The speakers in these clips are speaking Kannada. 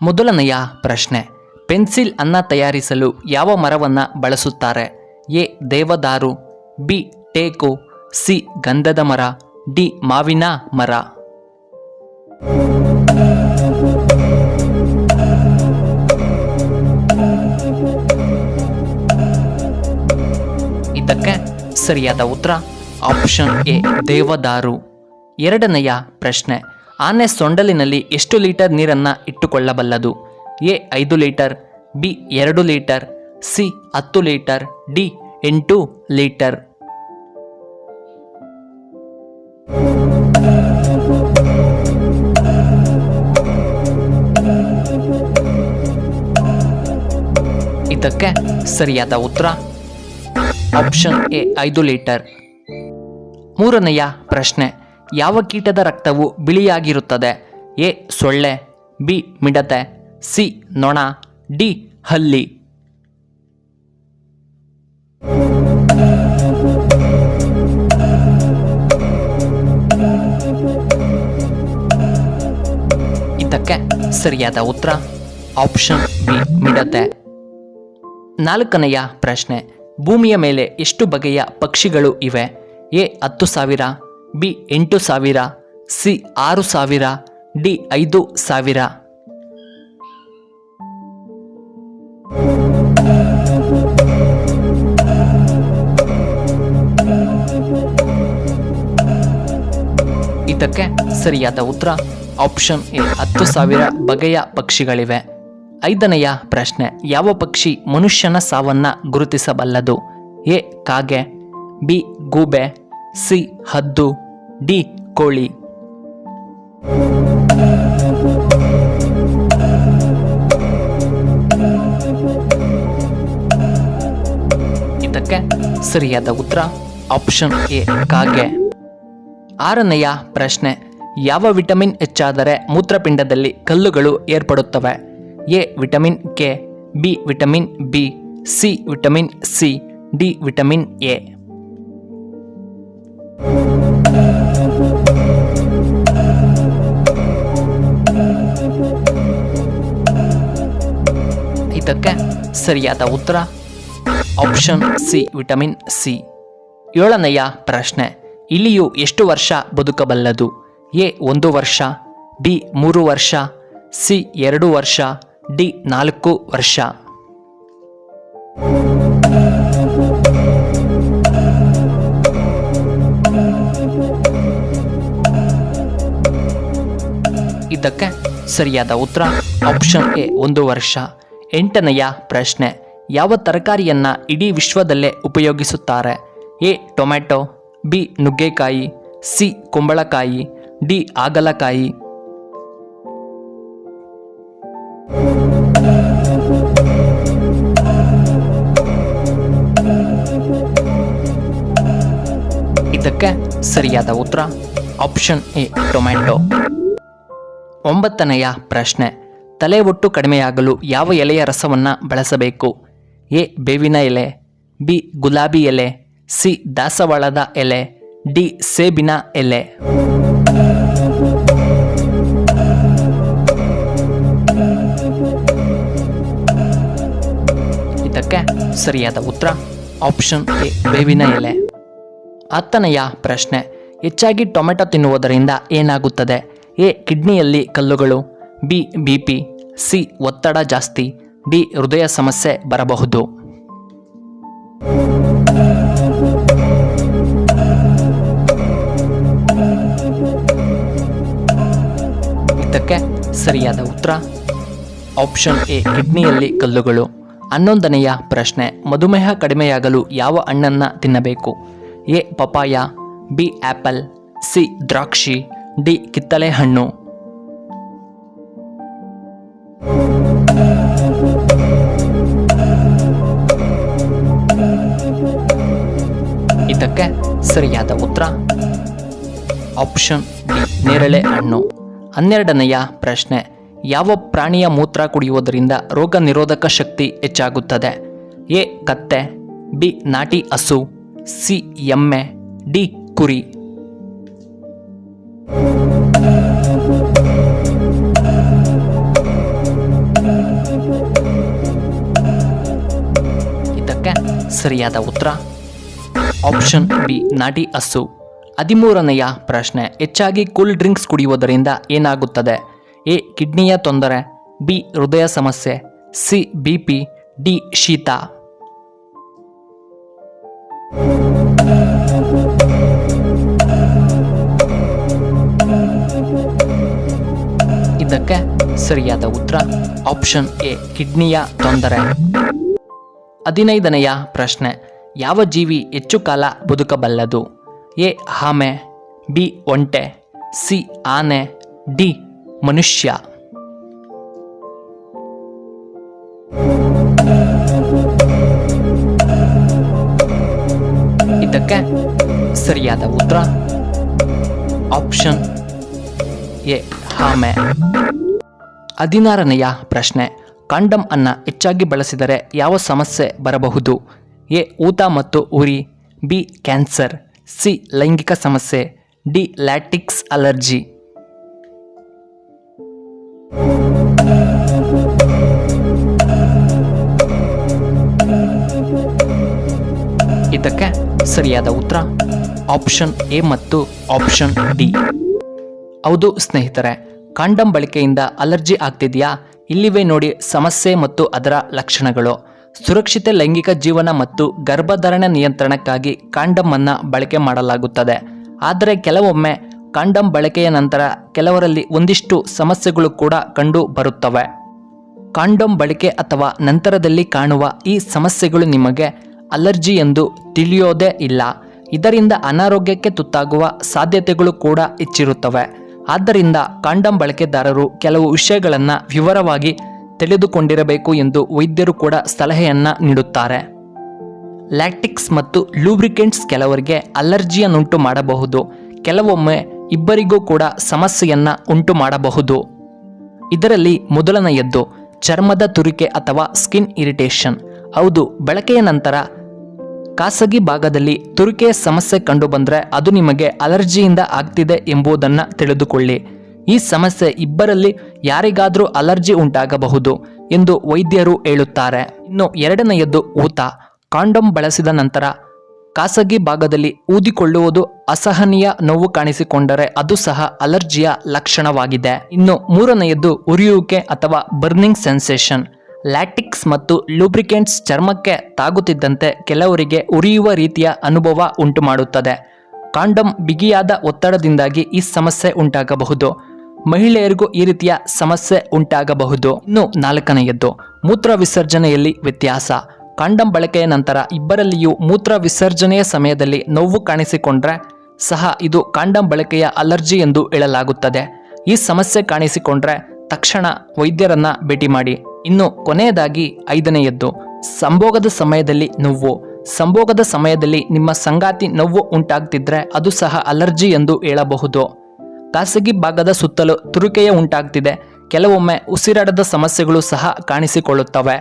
ಮೊದಲನೆಯ ಪ್ರಶ್ನೆ, ಪೆನ್ಸಿಲ್ ಅನ್ನ ತಯಾರಿಸಲು ಯಾವ ಮರವನ್ನು ಬಳಸುತ್ತಾರೆ? ಎ ದೇವದಾರು, ಬಿ ಟೇಕು, ಸಿ ಗಂಧದ ಮರ, ಡಿ ಮಾವಿನ ಮರ. ಇದಕ್ಕೆ ಸರಿಯಾದ ಉತ್ತರ ಆಪ್ಷನ್ ಎ ದೇವದಾರು. ಎರಡನೆಯ ಪ್ರಶ್ನೆ, ಆನೆ ಸೊಂಡಲಿನಲ್ಲಿ ಎಷ್ಟು ಲೀಟರ್ ನೀರನ್ನು ಇಟ್ಟುಕೊಳ್ಳಬಲ್ಲದು? A 5 litre, B 2 litre, C 10 litre, D 8 litre. ಇದಕ್ಕೆ ಸರಿಯಾದ ಉತ್ತರ ಆಪ್ಷನ್ ಎ 5 ಲೀಟರ್. ಮೂರನೆಯ ಪ್ರಶ್ನೆ, ಯಾವ ಕೀಟದ ರಕ್ತವು ಬಿಳಿಯಾಗಿರುತ್ತದೆ? ಎ ಸೊಳ್ಳೆ, ಬಿ ಮಿಡತೆ, ಸಿ ನೊಣ, ಡಿ ಹಲ್ಲಿ. ಇದಕ್ಕೆ ಸರಿಯಾದ ಉತ್ತರ ಆಪ್ಷನ್ ಬಿ ಮಿಡತೆ. ನಾಲ್ಕನೆಯ ಪ್ರಶ್ನೆ, ಭೂಮಿಯ ಮೇಲೆ ಎಷ್ಟು ಬಗೆಯ ಪಕ್ಷಿಗಳು ಇವೆ? A 10,000, B 8,000, C 6,000, D 5,000. ಇದಕ್ಕೆ ಸರಿಯಾದ ಉತ್ತರ ಆಪ್ಷನ್ ಎ 10,000 ಬಗೆಯ ಪಕ್ಷಿಗಳಿವೆ. ಐದನೆಯ ಪ್ರಶ್ನೆ, ಯಾವ ಪಕ್ಷಿ ಮನುಷ್ಯನ ಸಾವನ್ನ ಗುರುತಿಸಬಲ್ಲದು? ಎ ಕಾಗೆ, ಬಿ ಗೂಬೆ, ಸಿ ಹದ್ದು, ಡಿ ಕೋಳಿ. ಇದಕ್ಕೆ ಸರಿಯಾದ ಉತ್ತರ ಆಪ್ಷನ್ ಎ ಕಾಗೆ. ಆರನೆಯ ಪ್ರಶ್ನೆ, ಯಾವ ವಿಟಮಿನ್ ಹೆಚ್ಚಾದರೆ ಮೂತ್ರಪಿಂಡದಲ್ಲಿ ಕಲ್ಲುಗಳು ಏರ್ಪಡುತ್ತವೆ? A vitamin K, B vitamin B, C vitamin C, D vitamin A. ಇದಕ್ಕೆ ಸರಿಯಾದ ಉತ್ತರ ಆಪ್ಷನ್ ಸಿ ವಿಟಮಿನ್ ಸಿ. ಏಳನೆಯ ಪ್ರಶ್ನೆ, ಇಲಿಯು ಎಷ್ಟು ವರ್ಷ ಬದುಕಬಲ್ಲದು? ಎ 1 ವರ್ಷ, ಬಿ 3 ವರ್ಷ, ಸಿ 2 ವರ್ಷ, ಡಿ 4 ವರ್ಷ. ಇದಕ್ಕೆ ಸರಿಯಾದ ಉತ್ತರ ಆಪ್ಷನ್ ಎ 1 ವರ್ಷ. ಎಂಟನೆಯ ಪ್ರಶ್ನೆ, ಯಾವ ತರಕಾರಿಯನ್ನ ಇಡೀ ವಿಶ್ವದಲ್ಲೇ ಉಪಯೋಗಿಸುತ್ತಾರೆ? ಎ ಟೊಮ್ಯಾಟೊ, ಬಿ ನುಗ್ಗೆಕಾಯಿ, ಸಿ ಕುಂಬಳಕಾಯಿ, ಡಿ ಹಾಗಲಕಾಯಿ. ಇದಕ್ಕೆ ಸರಿಯಾದ ಉತ್ತರ ಆಪ್ಷನ್ ಎ ಟೊಮ್ಯಾಟೊ. ಒಂಬತ್ತನೆಯ ಪ್ರಶ್ನೆ, ತಲೆ ಒಟ್ಟು ಕಡಿಮೆಯಾಗಲು ಯಾವ ಎಲೆಯ ರಸವನ್ನು ಬಳಸಬೇಕು? ಎ ಬೇವಿನ ಎಲೆ, ಬಿ ಗುಲಾಬಿ ಎಲೆ, ಸಿ ದಾಸವಾಳದ ಎಲೆ, ಡಿ ಸೇಬಿನ ಎಲೆ. ಇದಕ್ಕೆ ಸರಿಯಾದ ಉತ್ತರ ಆಪ್ಷನ್ ಎ ಬೇವಿನ ಎಲೆ. ಹತ್ತನೆಯ ಪ್ರಶ್ನೆ, ಹೆಚ್ಚಾಗಿ ಟೊಮೆಟೊ ತಿನ್ನುವುದರಿಂದ ಏನಾಗುತ್ತದೆ? ಎ ಕಿಡ್ನಿಯಲ್ಲಿ ಕಲ್ಲುಗಳು, ಬಿ ಬಿಪಿ, ಸಿ ಒತ್ತಡ ಜಾಸ್ತಿ, ಡಿ ಹೃದಯ ಸಮಸ್ಯೆ ಬರಬಹುದು. ಇದಕ್ಕೆ ಸರಿಯಾದ ಉತ್ತರ ಆಪ್ಷನ್ ಎ ಕಿಡ್ನಿಯಲ್ಲಿ ಕಲ್ಲುಗಳು. 11ನೆಯ ಪ್ರಶ್ನೆ, ಮಧುಮೇಹ ಕಡಿಮೆಯಾಗಲು ಯಾವ ಹಣ್ಣನ್ನು ತಿನ್ನಬೇಕು? A papaya, B apple, C ದ್ರಾಕ್ಷಿ, ಡಿ ಕಿತ್ತಳೆ ಹಣ್ಣು. ಇದಕ್ಕೆ ಸರಿಯಾದ ಉತ್ತರ ಆಪ್ಷನ್ ಡಿ ನೇರಳೆ ಹಣ್ಣು. 12ನೆಯ ಪ್ರಶ್ನೆ, ಯಾವ ಪ್ರಾಣಿಯ ಮೂತ್ರ ಕುಡಿಯುವುದರಿಂದ ರೋಗ ನಿರೋಧಕ ಶಕ್ತಿ ಹೆಚ್ಚಾಗುತ್ತದೆ? ಎ ಕತ್ತೆ, ಬಿ ನಾಟಿ ಹಸು, ಸಿ ಎಮ್ಮೆ, ಡಿ ಕುರಿ. ಸರಿಯಾದ ಉತ್ತರ ಆಪ್ಷನ್ ಬಿ ನಾಟಿ ಹಸು. 13ನೆಯ ಪ್ರಶ್ನೆ, ಹೆಚ್ಚಾಗಿ ಕೂಲ್ ಡ್ರಿಂಕ್ಸ್ ಕುಡಿಯುವುದರಿಂದ ಏನಾಗುತ್ತದೆ? ಎ ಕಿಡ್ನಿಯ ತೊಂದರೆ, ಬಿ ಹೃದಯ ಸಮಸ್ಯೆ, ಸಿ ಬಿಪಿ, ಡಿ ಶೀತ. ಇದಕ್ಕೆ ಸರಿಯಾದ ಉತ್ತರ ಆಪ್ಷನ್ ಎ ಕಿಡ್ನಿಯ ತೊಂದರೆ. 15ನೆಯ ಪ್ರಶ್ನೆ, ಯಾವ ಜೀವಿ ಹೆಚ್ಚು ಕಾಲ ಬದುಕಬಲ್ಲದು? ಎ ಆಮೆ, ಬಿ ಒಂಟೆ, ಸಿ ಆನೆ, ಡಿ ಮನುಷ್ಯ. ಇದಕ್ಕೆ ಸರಿಯಾದ ಉತ್ತರ ಆಪ್ಷನ್ ಎ ಆಮೆ. 16ನೆಯ ಪ್ರಶ್ನೆ, ಕಾಂಡಮ್ ಅನ್ನು ಹೆಚ್ಚಾಗಿ ಬಳಸಿದರೆ ಯಾವ ಸಮಸ್ಯೆ ಬರಬಹುದು? ಎ ಊತ ಮತ್ತು ಉರಿ, ಬಿ ಕ್ಯಾನ್ಸರ್, ಸಿ ಲೈಂಗಿಕ ಸಮಸ್ಯೆ, ಡಿ ಲ್ಯಾಟಿಕ್ಸ್ ಅಲರ್ಜಿ. ಇದಕ್ಕೆ ಸರಿಯಾದ ಉತ್ತರ ಆಪ್ಷನ್ ಎ ಮತ್ತು ಆಪ್ಷನ್ ಡಿ. ಹೌದು ಸ್ನೇಹಿತರೆ, ಕಾಂಡಮ್ ಬಳಕೆಯಿಂದ ಅಲರ್ಜಿ ಆಗ್ತಿದೆಯಾ? ಇಲ್ಲಿವೆ ನೋಡಿ ಸಮಸ್ಯೆ ಮತ್ತು ಅದರ ಲಕ್ಷಣಗಳು. ಸುರಕ್ಷಿತ ಲೈಂಗಿಕ ಜೀವನ ಮತ್ತು ಗರ್ಭಧಾರಣೆ ನಿಯಂತ್ರಣಕ್ಕಾಗಿ ಕಾಂಡಮ್ ಅನ್ನು ಬಳಕೆ ಮಾಡಲಾಗುತ್ತದೆ. ಆದರೆ ಕೆಲವೊಮ್ಮೆ ಕಾಂಡಮ್ ಬಳಕೆಯ ನಂತರ ಕೆಲವರಲ್ಲಿ ಒಂದಿಷ್ಟು ಸಮಸ್ಯೆಗಳು ಕೂಡ ಕಂಡು ಬರುತ್ತವೆ. ಕಾಂಡಮ್ ಬಳಕೆ ಅಥವಾ ನಂತರದಲ್ಲಿ ಕಾಣುವ ಈ ಸಮಸ್ಯೆಗಳು ನಿಮಗೆ ಅಲರ್ಜಿ ಎಂದು ತಿಳಿಯೋದೇ ಇಲ್ಲ. ಇದರಿಂದ ಅನಾರೋಗ್ಯಕ್ಕೆ ತುತ್ತಾಗುವ ಸಾಧ್ಯತೆಗಳು ಕೂಡ ಹೆಚ್ಚಿರುತ್ತವೆ. ಆದ್ದರಿಂದ ಕಾಂಡಮ್ ಬಳಕೆದಾರರು ಕೆಲವು ವಿಷಯಗಳನ್ನು ವಿವರವಾಗಿ ತಿಳಿದುಕೊಂಡಿರಬೇಕು ಎಂದು ವೈದ್ಯರು ಕೂಡ ಸಲಹೆಯನ್ನು ನೀಡುತ್ತಾರೆ. ಲ್ಯಾಟಿಕ್ಸ್ ಮತ್ತು ಲೂಬ್ರಿಕೆಂಟ್ಸ್ ಕೆಲವರಿಗೆ ಅಲರ್ಜಿಯನ್ನುಂಟು ಮಾಡಬಹುದು. ಕೆಲವೊಮ್ಮೆ ಇಬ್ಬರಿಗೂ ಕೂಡ ಸಮಸ್ಯೆಯನ್ನು ಉಂಟು ಮಾಡಬಹುದು. ಇದರಲ್ಲಿ ಮೊದಲನೆಯದ್ದು ಚರ್ಮದ ತುರಿಕೆ ಅಥವಾ ಸ್ಕಿನ್ ಇರಿಟೇಷನ್. ಹೌದು, ಬಳಕೆಯ ನಂತರ ಖಾಸಗಿ ಭಾಗದಲ್ಲಿ ತುರಿಕೆಯ ಸಮಸ್ಯೆ ಕಂಡುಬಂದರೆ ಅದು ನಿಮಗೆ ಅಲರ್ಜಿಯಿಂದ ಆಗ್ತಿದೆ ಎಂಬುದನ್ನು ತಿಳಿದುಕೊಳ್ಳಿ. ಈ ಸಮಸ್ಯೆ ಇಬ್ಬರಲ್ಲಿ ಯಾರಿಗಾದರೂ ಅಲರ್ಜಿ ಉಂಟಾಗಬಹುದು ಎಂದು ವೈದ್ಯರು ಹೇಳುತ್ತಾರೆ. ಇನ್ನು ಎರಡನೆಯದ್ದು ಊತ. ಕಾಂಡಮ್ ಬಳಸಿದ ನಂತರ ಖಾಸಗಿ ಭಾಗದಲ್ಲಿ ಊದಿಕೊಳ್ಳುವುದು, ಅಸಹನೀಯ ನೋವು ಕಾಣಿಸಿಕೊಂಡರೆ ಅದು ಸಹ ಅಲರ್ಜಿಯ ಲಕ್ಷಣವಾಗಿದೆ. ಇನ್ನು ಮೂರನೆಯದ್ದು ಉರಿಯುವಿಕೆ ಅಥವಾ ಬರ್ನಿಂಗ್ ಸೆನ್ಸೇಷನ್. ಲ್ಯಾಟಿಕ್ಸ್ ಮತ್ತು ಲೂಬ್ರಿಕೆಂಟ್ಸ್ ಚರ್ಮಕ್ಕೆ ತಾಗುತ್ತಿದ್ದಂತೆ ಕೆಲವರಿಗೆ ಉರಿಯುವ ರೀತಿಯ ಅನುಭವ ಉಂಟುಮಾಡುತ್ತದೆ. ಕಾಂಡಮ್ ಬಿಗಿಯಾದ ಒತ್ತಡದಿಂದಾಗಿ ಈ ಸಮಸ್ಯೆ ಉಂಟಾಗಬಹುದು. ಮಹಿಳೆಯರಿಗೂ ಈ ರೀತಿಯ ಸಮಸ್ಯೆ ಉಂಟಾಗಬಹುದು. ಇನ್ನು ನಾಲ್ಕನೆಯದ್ದು ಮೂತ್ರ ವಿಸರ್ಜನೆಯಲ್ಲಿ ವ್ಯತ್ಯಾಸ. ಕಾಂಡಮ್ ಬಳಕೆಯ ನಂತರ ಇಬ್ಬರಲ್ಲಿಯೂ ಮೂತ್ರ ವಿಸರ್ಜನೆಯ ಸಮಯದಲ್ಲಿ ನೋವು ಕಾಣಿಸಿಕೊಂಡ್ರೆ ಸಹ ಇದು ಕಾಂಡಮ್ ಬಳಕೆಯ ಅಲರ್ಜಿ ಎಂದು ಹೇಳಲಾಗುತ್ತದೆ. ಈ ಸಮಸ್ಯೆ ಕಾಣಿಸಿಕೊಂಡ್ರೆ ತಕ್ಷಣ ವೈದ್ಯರನ್ನ ಭೇಟಿ ಮಾಡಿ. ಇನ್ನು ಕೊನೆಯದಾಗಿ ಐದನೆಯದ್ದು ಸಂಭೋಗದ ಸಮಯದಲ್ಲಿ ನೋವು. ಸಂಭೋಗದ ಸಮಯದಲ್ಲಿ ನಿಮ್ಮ ಸಂಗಾತಿ ನೋವು ಉಂಟಾಗ್ತಿದ್ರೆ ಅದು ಸಹ ಅಲರ್ಜಿ ಎಂದು ಹೇಳಬಹುದು. ಖಾಸಗಿ ಭಾಗದ ಸುತ್ತಲೂ ತುರಿಕೆಯ ಉಂಟಾಗ್ತಿದೆ. ಕೆಲವೊಮ್ಮೆ ಉಸಿರಾಟದ ಸಮಸ್ಯೆಗಳು ಸಹ ಕಾಣಿಸಿಕೊಳ್ಳುತ್ತವೆ.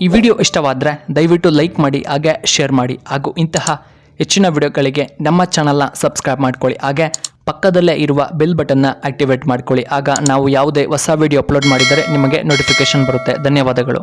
ಈ ವಿಡಿಯೋ ಇಷ್ಟವಾದರೆ ದಯವಿಟ್ಟು ಲೈಕ್ ಮಾಡಿ, ಹಾಗೆ ಶೇರ್ ಮಾಡಿ, ಹಾಗೂ ಇಂತಹ ಹೆಚ್ಚಿನ ವಿಡಿಯೋಗಳಿಗೆ ನಮ್ಮ ಚಾನಲ್ನ ಸಬ್ಸ್ಕ್ರೈಬ್ ಮಾಡ್ಕೊಳ್ಳಿ. ಹಾಗೆ ಪಕ್ಕದಲ್ಲೇ ಇರುವ ಬೆಲ್ ಬಟನ್ನ ಆಕ್ಟಿವೇಟ್ ಮಾಡ್ಕೊಳ್ಳಿ. ಆಗ ನಾವು ಯಾವುದೇ ಹೊಸ ವಿಡಿಯೋ ಅಪ್ಲೋಡ್ ಮಾಡಿದರೆ ನಿಮಗೆ ನೋಟಿಫಿಕೇಶನ್ ಬರುತ್ತೆ. ಧನ್ಯವಾದಗಳು.